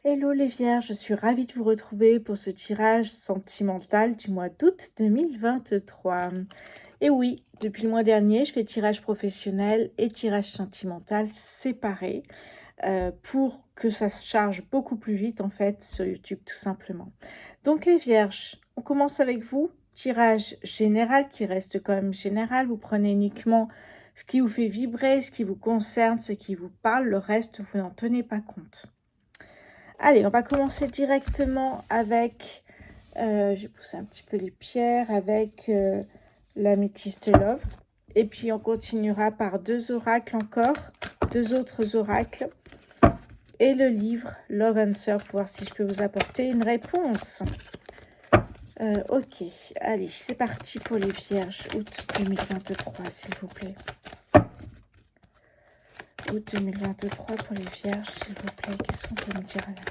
Hello les Vierges, je suis ravie de vous retrouver pour ce tirage sentimental du mois d'août 2023. Et oui, depuis le mois dernier, je fais tirage professionnel et tirage sentimental séparés pour que ça se charge beaucoup plus vite en fait sur YouTube tout simplement. Donc les Vierges, on commence avec vous. Tirage général qui reste quand même général. Vous prenez uniquement ce qui vous fait vibrer, ce qui vous concerne, ce qui vous parle. Le reste, vous n'en tenez pas compte. Allez, on va commencer directement avec, je vais pousser un petit peu les pierres, avec l'améthyste love. Et puis on continuera par deux oracles encore, deux autres oracles. Et le livre Love Answer pour voir si je peux vous apporter une réponse. Ok, allez, c'est parti pour les Vierges, août 2023, s'il vous plaît. Août 2023 pour les Vierges, s'il vous plaît. Qu'est-ce qu'on peut me dire là?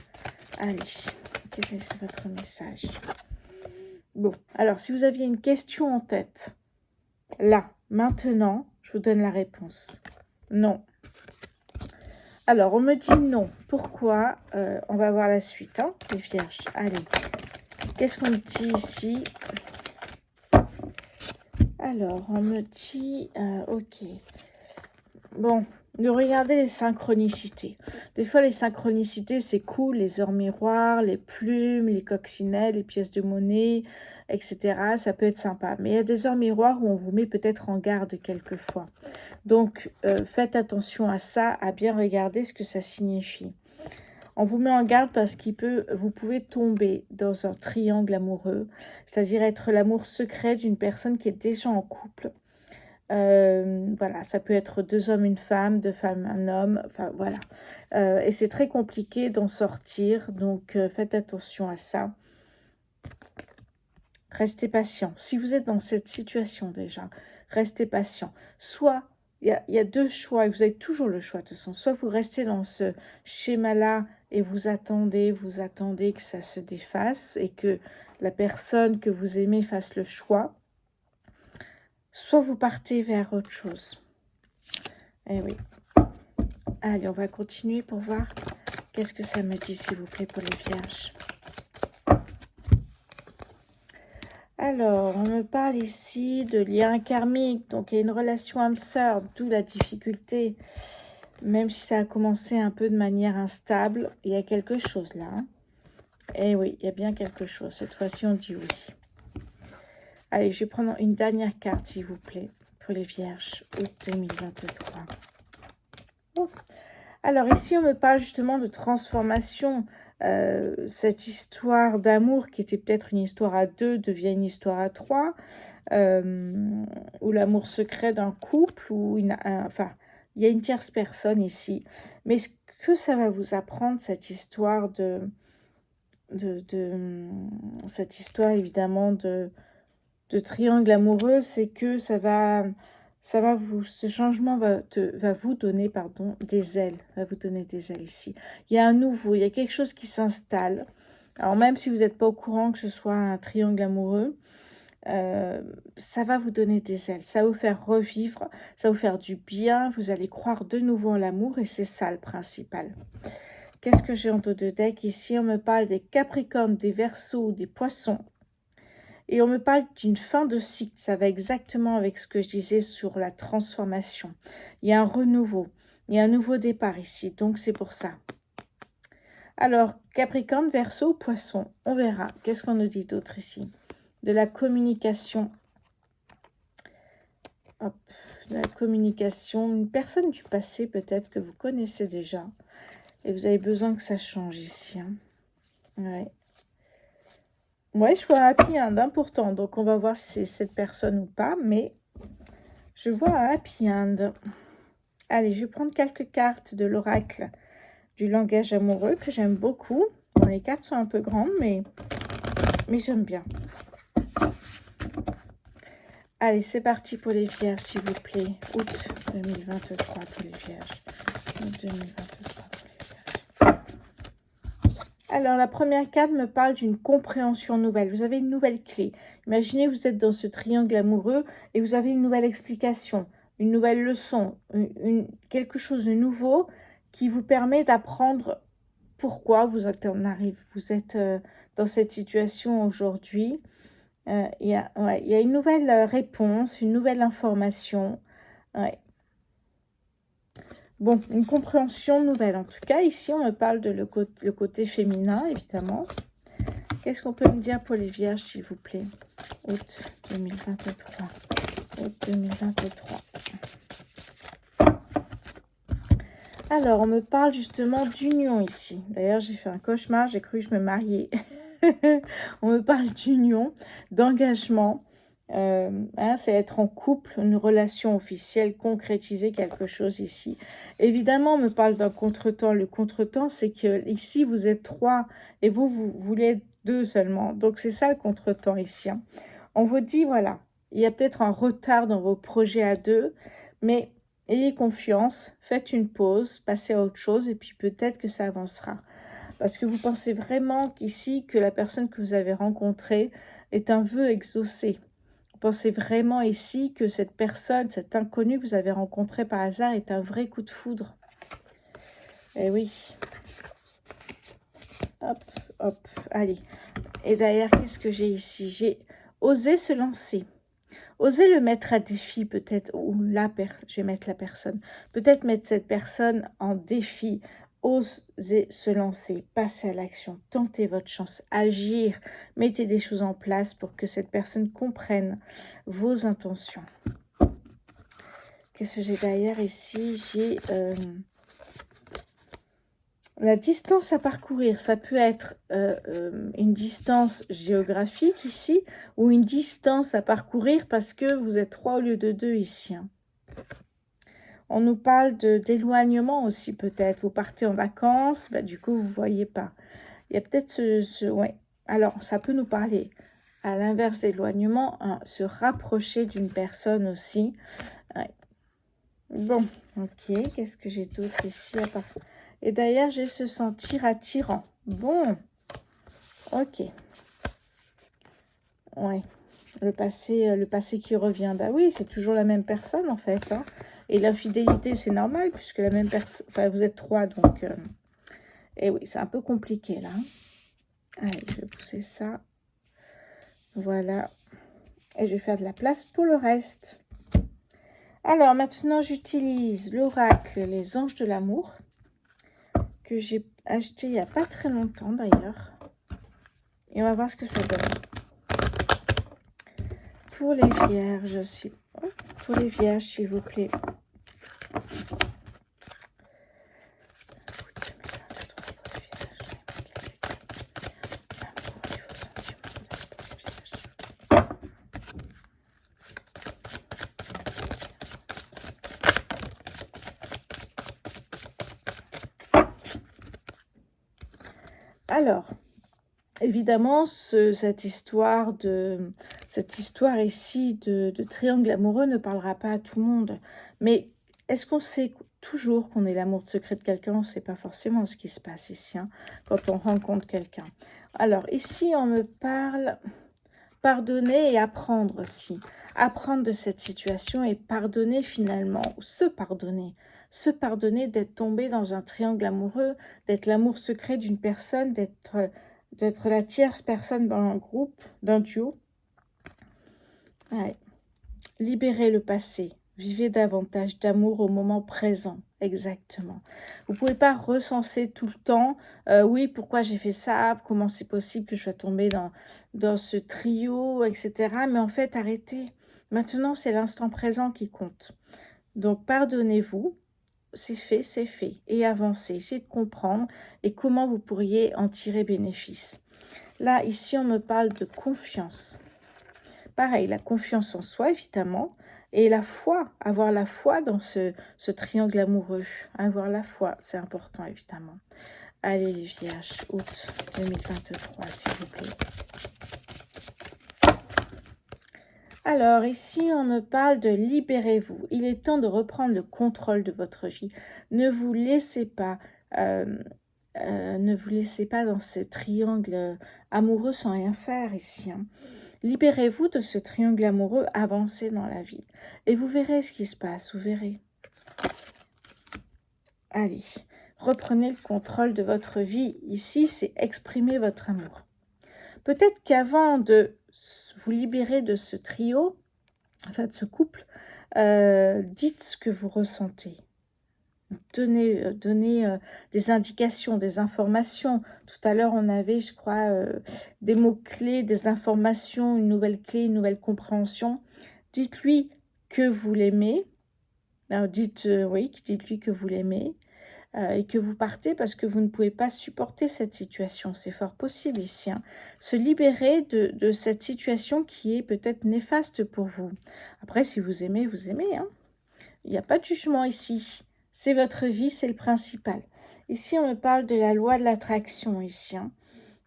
Allez, quel est votre message? Bon, alors si vous aviez une question en tête, là, maintenant, je vous donne la réponse. Non. Alors, on me dit non. Pourquoi? On va voir la suite, hein, les Vierges. Allez, qu'est-ce qu'on me dit ici? Alors, on me dit, ok. Bon, de regarder les synchronicités. Des fois, les synchronicités, c'est cool, les heures miroirs, les plumes, les coccinelles, les pièces de monnaie, etc. Ça peut être sympa. Mais il y a des heures miroirs où on vous met peut-être en garde quelquefois. Donc, faites attention à ça, à bien regarder ce que ça signifie. On vous met en garde parce vous pouvez tomber dans un triangle amoureux, c'est-à-dire être l'amour secret d'une personne qui est déjà en couple. Voilà, ça peut être deux hommes, une femme, deux femmes, un homme, enfin voilà. Et c'est très compliqué d'en sortir, donc faites attention à ça. Restez patient. Si vous êtes dans cette situation déjà, restez patient. Soit, il y a deux choix, et vous avez toujours le choix de toute façon. Soit vous restez dans ce schéma-là et vous attendez que ça se défasse et que la personne que vous aimez fasse le choix. Soit vous partez vers autre chose. Eh oui. Allez, on va continuer pour voir qu'est-ce que ça me dit, s'il vous plaît, pour les Vierges. Alors, on me parle ici de lien karmique, donc il y a une relation âme-sœur, d'où la difficulté. Même si ça a commencé un peu de manière instable, il y a quelque chose là. Hein. Eh oui, il y a bien quelque chose. Cette fois-ci, on dit oui. Allez, je vais prendre une dernière carte, s'il vous plaît, pour les Vierges, août 2023. Oh. Alors ici, on me parle justement de transformation. Cette histoire d'amour qui était peut-être une histoire à deux devient une histoire à trois. Ou l'amour secret d'un couple. Enfin, il y a une tierce personne ici. Mais ce que ça va vous apprendre, cette histoire cette histoire évidemment de triangle amoureux, c'est que ce changement va vous donner, pardon, des ailes, va vous donner des ailes ici. Il y a il y a quelque chose qui s'installe. Alors même si vous n'êtes pas au courant que ce soit un triangle amoureux, ça va vous donner des ailes, ça va vous faire revivre, ça va vous faire du bien, vous allez croire de nouveau en l'amour et c'est ça le principal. Qu'est-ce que j'ai en dos de deck ici? On me parle des Capricornes, des Verseaux, des Poissons. Et on me parle d'une fin de cycle. Ça va exactement avec ce que je disais sur la transformation. Il y a un renouveau. Il y a un nouveau départ ici. Donc, c'est pour ça. Alors, Capricorne, Verseau, Poisson. On verra. Qu'est-ce qu'on nous dit d'autre ici? De la communication. Hop. De la communication. Une personne du passé, peut-être, que vous connaissez déjà. Et vous avez besoin que ça change ici. Hein. Ouais. Ouais, je vois un happy end, pourtant. Donc, on va voir si c'est cette personne ou pas. Mais je vois un happy end. Allez, je vais prendre quelques cartes de l'oracle du langage amoureux que j'aime beaucoup. Bon, les cartes sont un peu grandes, mais j'aime bien. Allez, c'est parti pour les Vierges, s'il vous plaît. Août 2023 pour les Vierges. Août 2023 pour les Vierges. Alors, la première carte me parle d'une compréhension nouvelle. Vous avez une nouvelle clé. Imaginez, vous êtes dans ce triangle amoureux et vous avez une nouvelle explication, une nouvelle leçon, quelque chose de nouveau qui vous permet d'apprendre pourquoi vous êtes dans cette situation aujourd'hui. Ouais, il y a une nouvelle réponse, une nouvelle information. Ouais. Bon, une compréhension nouvelle. En tout cas, ici, on me parle de le côté féminin, évidemment. Qu'est-ce qu'on peut me dire pour les vierges, s'il vous plaît? Août 2023. Août 2023. Alors, on me parle justement d'union ici. D'ailleurs, j'ai fait un cauchemar, j'ai cru que je me mariais. On me parle d'union, d'engagement. C'est être en couple, une relation officielle, concrétiser quelque chose ici. Évidemment, on me parle d'un contretemps. Le contretemps, c'est que ici, vous êtes 3 et vous voulez être 2 seulement. Donc, c'est ça le contretemps ici. Hein. On vous dit, voilà, il y a peut-être un retard dans vos projets à 2, mais ayez confiance, faites une pause, passez à autre chose et puis peut-être que ça avancera. Parce que vous pensez vraiment qu'ici, que la personne que vous avez rencontrée est un vœu exaucé. Vous pensez vraiment ici que cette personne, cet inconnu que vous avez rencontré par hasard est un vrai coup de foudre. Eh oui. Hop, hop, allez. Et derrière, qu'est-ce que j'ai ici? J'ai osé se lancer. Osez le mettre à défi peut-être, ou je vais mettre la personne. Peut-être mettre cette personne en défi. Osez se lancer, passer à l'action, tentez votre chance, agir, mettez des choses en place pour que cette personne comprenne vos intentions. Qu'est-ce que j'ai derrière ici? J'ai la distance à parcourir. Ça peut être une distance géographique ici ou une distance à parcourir parce que vous êtes 3 au lieu de 2 ici. Hein. On nous parle d'éloignement aussi peut-être. Vous partez en vacances, bah, du coup vous ne voyez pas. Il y a peut-être ouais. Alors ça peut nous parler à l'inverse d'éloignement, hein, se rapprocher d'une personne aussi. Ouais. Bon, ok. Qu'est-ce que j'ai d'autre ici à part... Et d'ailleurs, j'ai se sentir attirant. Bon, ok. Ouais, le passé qui revient. Bah oui, c'est toujours la même personne en fait. Hein. Et l'infidélité, c'est normal puisque la même personne... Enfin, vous êtes 3, donc... Et oui, c'est un peu compliqué là. Hein. Allez, je vais pousser ça. Voilà. Et je vais faire de la place pour le reste. Alors, maintenant, j'utilise l'oracle Les Anges de l'amour. Que j'ai acheté il n'y a pas très longtemps d'ailleurs. Et on va voir ce que ça donne. Pour les vierges, s'il vous plaît. Alors, évidemment, cette histoire ici de triangle amoureux ne parlera pas à tout le monde. Mais est-ce qu'on sait toujours qu'on est l'amour de secret de quelqu'un? On ne sait pas forcément ce qui se passe ici, hein, quand on rencontre quelqu'un. Alors, ici, on me parle pardonner et apprendre aussi. Apprendre de cette situation et pardonner finalement, ou se pardonner. Se pardonner d'être tombé dans un triangle amoureux, d'être l'amour secret d'une personne, d'être la tierce personne dans un groupe, d'un duo. Ouais. Libérez le passé. Vivez davantage d'amour au moment présent. Exactement. Vous ne pouvez pas recenser tout le temps. Oui, pourquoi j'ai fait ça? Comment c'est possible que je sois tombée dans ce trio, etc. Mais en fait, arrêtez. Maintenant, c'est l'instant présent qui compte. Donc, pardonnez-vous. C'est fait. Et avancez. Essayez de comprendre et comment vous pourriez en tirer bénéfice. Là, ici, on me parle de confiance. Pareil, la confiance en soi, évidemment, et la foi, avoir la foi dans ce triangle amoureux. Avoir la foi, c'est important, évidemment. Allez, les vierges, août 2023, s'il vous plaît. Alors, ici, on me parle de libérez-vous. Il est temps de reprendre le contrôle de votre vie. Ne vous laissez pas... ne vous laissez pas dans ce triangle amoureux sans rien faire ici. Hein. Libérez-vous de ce triangle amoureux, avancez dans la vie. Et vous verrez ce qui se passe, vous verrez. Allez, Reprenez le contrôle de votre vie. Ici, c'est exprimer votre amour. Peut-être qu'avant de vous libérer de ce trio, enfin de ce couple, dites ce que vous ressentez. Donnez des indications, des informations. Tout à l'heure, on avait, je crois, des mots-clés, des informations, une nouvelle clé, une nouvelle compréhension. Dites-lui que vous l'aimez. Alors, oui, dites-lui que vous l'aimez et que vous partez parce que vous ne pouvez pas supporter cette situation. C'est fort possible ici, hein. Se libérer de cette situation qui est peut-être néfaste pour vous. Après, si vous aimez, vous aimez, hein. Il n'y a pas de jugement ici. C'est votre vie, c'est le principal. Ici, on me parle de la loi de l'attraction ici, hein.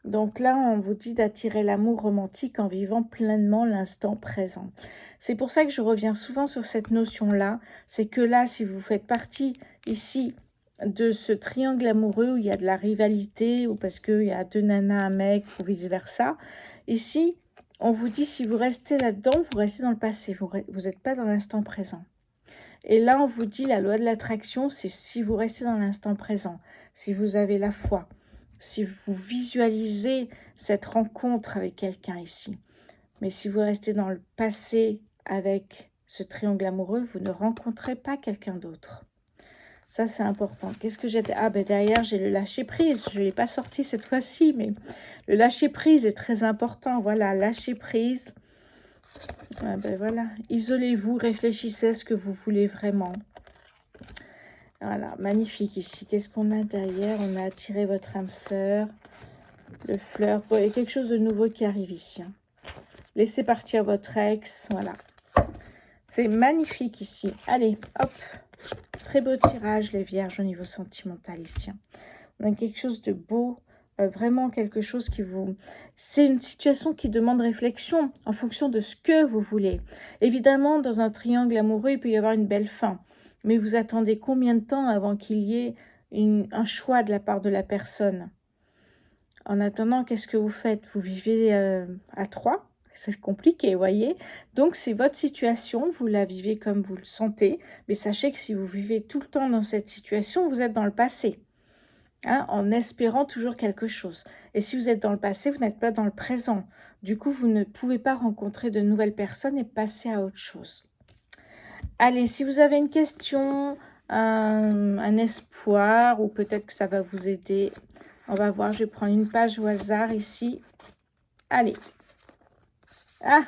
Donc là, on vous dit d'attirer l'amour romantique en vivant pleinement l'instant présent. C'est pour ça que je reviens souvent sur cette notion-là. C'est que là, si vous faites partie ici de ce triangle amoureux où il y a de la rivalité ou parce qu'il y a deux nanas, un mec ou vice-versa, ici, on vous dit si vous restez là-dedans, vous restez dans le passé. Vous n'êtes pas dans l'instant présent. Et là, on vous dit la loi de l'attraction, c'est si vous restez dans l'instant présent, si vous avez la foi, si vous visualisez cette rencontre avec quelqu'un ici. Mais si vous restez dans le passé avec ce triangle amoureux, vous ne rencontrez pas quelqu'un d'autre. Ça, c'est important. Qu'est-ce que j'ai... Ah, ben derrière, j'ai le lâcher-prise. Je ne l'ai pas sorti cette fois-ci, mais le lâcher-prise est très important. Voilà, lâcher-prise. Ah, ben voilà. Isolez-vous, réfléchissez à ce que vous voulez vraiment. Voilà, magnifique ici. Qu'est-ce qu'on a derrière? On a attiré votre âme sœur, le fleur. Bon, il y a quelque chose de nouveau qui arrive ici, hein. Laissez partir votre ex, voilà. C'est magnifique ici. Allez, hop. Très beau tirage, les vierges, au niveau sentimental ici, hein. On a quelque chose de beau, vraiment quelque chose qui vous... C'est une situation qui demande réflexion en fonction de ce que vous voulez. Évidemment, dans un triangle amoureux, il peut y avoir une belle fin. Mais vous attendez combien de temps avant qu'il y ait un choix de la part de la personne? En attendant, qu'est-ce que vous faites? Vous vivez à trois? C'est compliqué, vous voyez. Donc, c'est votre situation, vous la vivez comme vous le sentez. Mais sachez que si vous vivez tout le temps dans cette situation, vous êtes dans le passé, hein, en espérant toujours quelque chose. Et si vous êtes dans le passé, vous n'êtes pas dans le présent. Du coup, vous ne pouvez pas rencontrer de nouvelles personnes et passer à autre chose. Allez, si vous avez une question, un espoir, ou peut-être que ça va vous aider, on va voir, je vais prendre une page au hasard ici. Allez. Ah,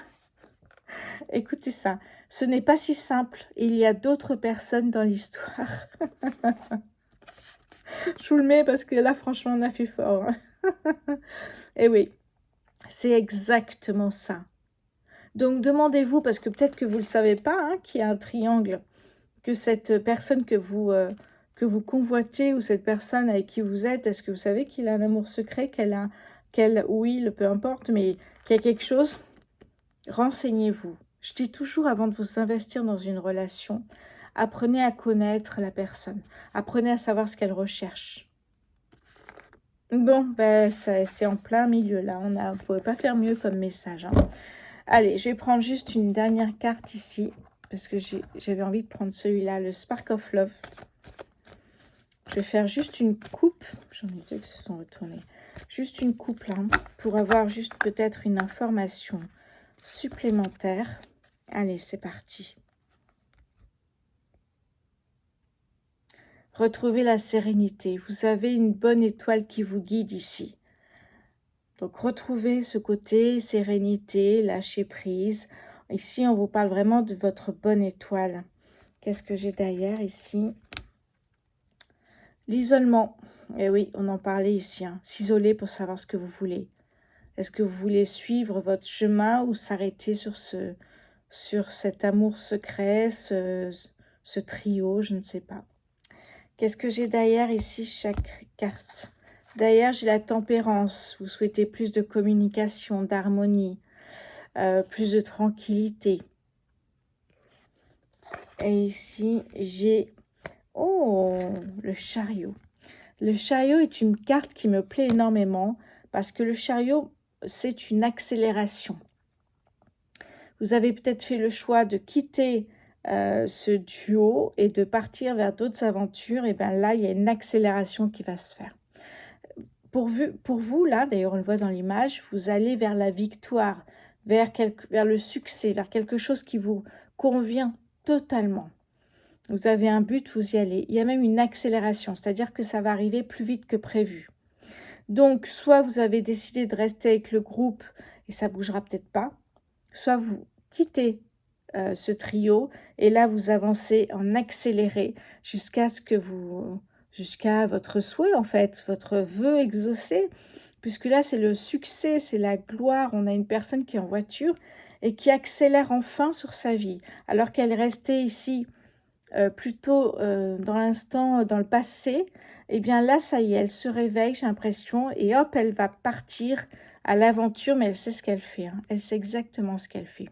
écoutez ça. Ce n'est pas si simple. Il y a d'autres personnes dans l'histoire. Je vous le mets parce que là, franchement, on a fait fort, hein. Et oui, c'est exactement ça. Donc, demandez-vous, parce que peut-être que vous ne le savez pas, hein, qu'il y a un triangle, que cette personne que vous convoitez ou cette personne avec qui vous êtes, est-ce que vous savez qu'il a un amour secret, oui, peu importe, mais qu'il y a quelque chose? Renseignez-vous. Je dis toujours, avant de vous investir dans une relation, apprenez à connaître la personne. Apprenez à savoir ce qu'elle recherche. Bon, ben, c'est en plein milieu, là. On ne pouvait pas faire mieux comme message, hein. Allez, je vais prendre juste une dernière carte ici, parce que j'avais envie de prendre celui-là, le Spark of Love. Je vais faire juste une coupe. J'en ai deux qui se sont retournés. Juste une coupe, là, pour avoir juste peut-être une information supplémentaire. Allez, c'est parti. Retrouvez la sérénité. Vous avez une bonne étoile qui vous guide ici. Donc, retrouvez ce côté sérénité, lâcher prise. Ici, on vous parle vraiment de votre bonne étoile. Qu'est-ce que j'ai derrière ici? L'isolement. Eh oui, on en parlait ici, hein. S'isoler pour savoir ce que vous voulez. Est-ce que vous voulez suivre votre chemin ou s'arrêter sur cet amour secret, ce trio, je ne sais pas. Qu'est-ce que j'ai derrière ici, chaque carte? Derrière, j'ai la tempérance. Vous souhaitez plus de communication, d'harmonie, plus de tranquillité. Et ici, j'ai... Oh, le chariot. Le chariot est une carte qui me plaît énormément parce que le chariot, c'est une accélération. Vous avez peut-être fait le choix de quitter ce duo et de partir vers d'autres aventures, et bien là, il y a une accélération qui va se faire. Pour vous, là, d'ailleurs, on le voit dans l'image, vous allez vers la victoire, vers le succès, vers quelque chose qui vous convient totalement. Vous avez un but, vous y allez. Il y a même une accélération, c'est-à-dire que ça va arriver plus vite que prévu. Donc, soit vous avez décidé de rester avec le groupe et ça bougera peut-être pas, soit vous quittez ce trio et là, vous avancez en accéléré jusqu'à votre souhait, en fait, votre vœu exaucé, puisque là, c'est le succès, c'est la gloire. On a une personne qui est en voiture et qui accélère enfin sur sa vie, alors qu'elle restait ici plutôt dans l'instant, dans le passé. Et bien là, ça y est, elle se réveille, j'ai l'impression, et hop, elle va partir à l'aventure, mais elle sait ce qu'elle fait, hein. Elle sait exactement ce qu'elle fait.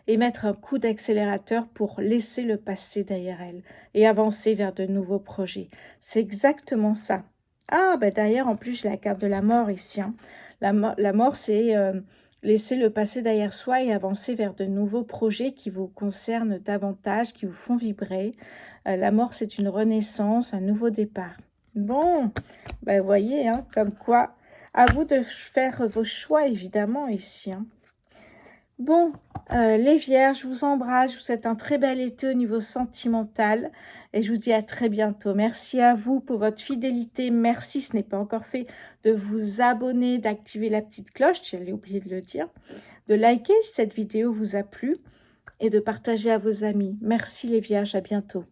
Et mettre un coup d'accélérateur pour laisser le passé derrière elle et avancer vers de nouveaux projets. C'est exactement ça. Ah, bah d'ailleurs, en plus, j'ai la carte de la mort ici, hein. La mort, c'est laisser le passé derrière soi et avancer vers de nouveaux projets qui vous concernent davantage, qui vous font vibrer. La mort, c'est une renaissance, un nouveau départ. Bon, bah, vous voyez, hein, comme quoi, à vous de faire vos choix, évidemment, ici, hein. Bon, les vierges, je vous embrasse, je vous souhaite un très bel été au niveau sentimental et je vous dis à très bientôt. Merci à vous pour votre fidélité. Merci, ce n'est pas encore fait, de vous abonner, d'activer la petite cloche, j'allais oublier de le dire, de liker si cette vidéo vous a plu et de partager à vos amis. Merci les vierges, à bientôt.